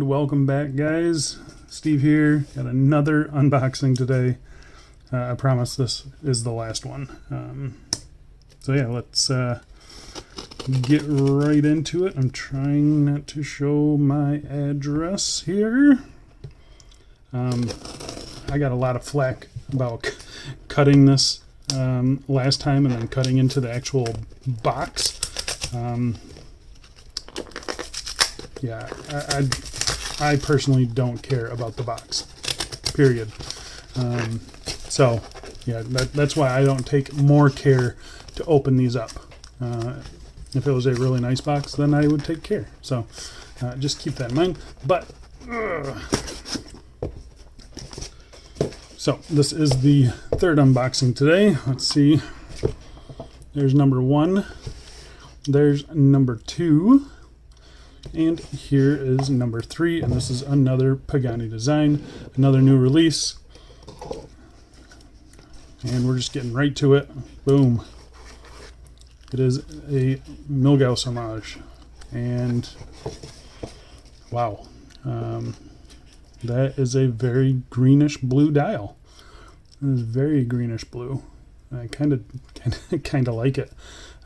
welcome back, guys. Steve here. Got another unboxing today. I promise this is the last one. So yeah, let's get right into it. I'm trying not to show my address here. I got a lot of flack about cutting this last time and then cutting into the actual box. Yeah, I personally don't care about the box, period. So yeah, that's why I don't take more care to open these up. If it was a really nice box, then I would take care. So just keep that in mind. But so this is the third unboxing today. Let's see. There's number 1. There's number 2. And here is number 3, and this is another Pagani Design, another new release. And we're just getting right to it. Boom. It is a Milgauss homage. And wow. That is a very greenish blue dial. It is very greenish blue. I kind of like it.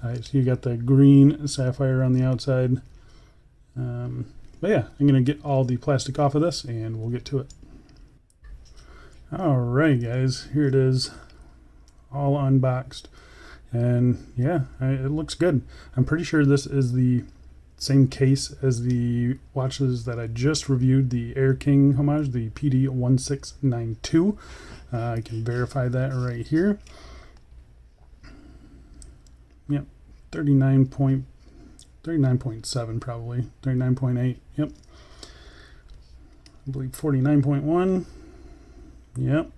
So you got the green sapphire on the outside. But yeah, I'm going to get all the plastic off of this and we'll get to it. Alright guys, here it is, all unboxed. And yeah, it looks good. I'm pretty sure this is the same case as the watches that I just reviewed, the Air King homage, the PD1733. I can verify that right here. Yep, 39.7 probably, 39.8, yep. I believe 49.1, yep,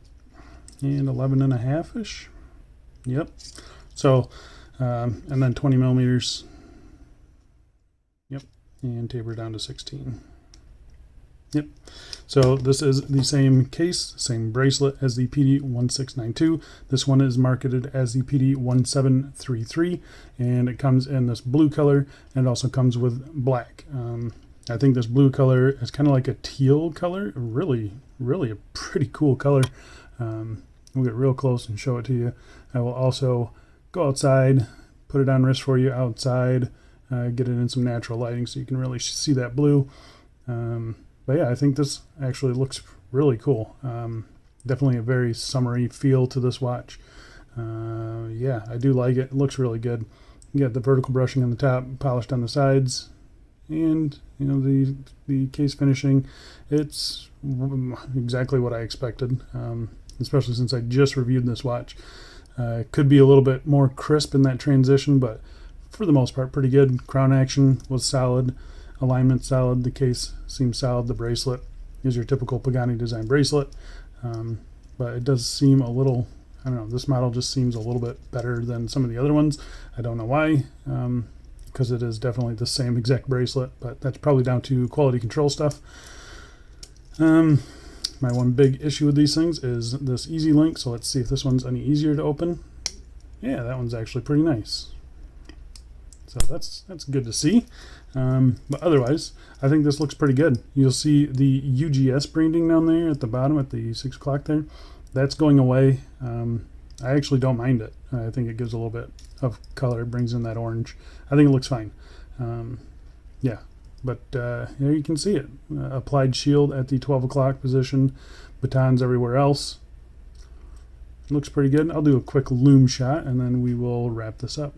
and 11.5-ish, yep. So, and then 20 millimeters, yep, and taper down to 16. Yep. So this is the same case, same bracelet as the PD1692. This one is marketed as the PD1733, and it comes in this blue color, and it also comes with black. I think this blue color is kind of like a teal color. Really a pretty cool color. We'll get real close and show it to you. I will also go outside, put it on wrist for you outside, get it in some natural lighting so you can really see that blue. But yeah, I think this actually looks really cool. Definitely a very summery feel to this watch. Yeah, I do like it. It looks really good. You got the vertical brushing on the top, polished on the sides, and you know the case finishing. It's exactly what I expected, especially since I just reviewed this watch. It could be a little bit more crisp in that transition, but for the most part, pretty good. Crown action was solid. Alignment solid, the case seems solid, the bracelet is your typical Pagani Design bracelet, but it does seem a little, I don't know, this model just seems a little bit better than some of the other ones. I don't know why, because it is definitely the same exact bracelet, but that's probably down to quality control stuff. My one big issue with these things is this easy link, so let's see if this one's any easier to open. Yeah, that one's actually pretty nice. So that's good to see. But otherwise, I think this looks pretty good. You'll see the UGS branding down there at the bottom at the 6 o'clock there. That's going away. I actually don't mind it. I think it gives a little bit of color. It brings in that orange. I think it looks fine. Yeah, but there you can see it. Applied shield at the 12 o'clock position. Batons everywhere else. Looks pretty good. I'll do a quick loom shot and then we will wrap this up.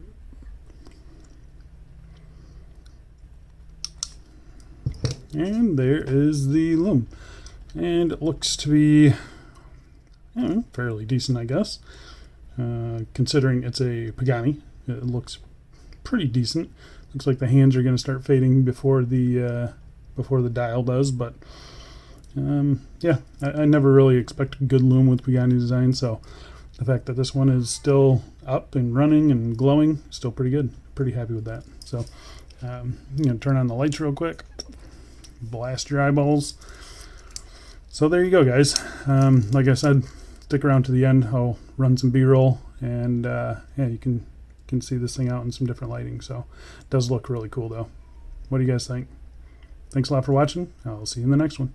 And there is the loom, and it looks to be fairly decent, I guess, considering it's a Pagani. It looks pretty decent. Looks like the hands are going to start fading before the dial does, but yeah, I never really expect a good loom with Pagani Design, so the fact that this one is still up and running and glowing, still pretty good. Pretty happy with that. So I'm going to turn on the lights real quick. Blast your eyeballs. So there you go, guys. Like I said, stick around to the end. I'll run some B-roll, and yeah, you can see this thing out in some different lighting. So it does look really cool, though. What do you guys think? Thanks a lot for watching. I'll see you in the next one.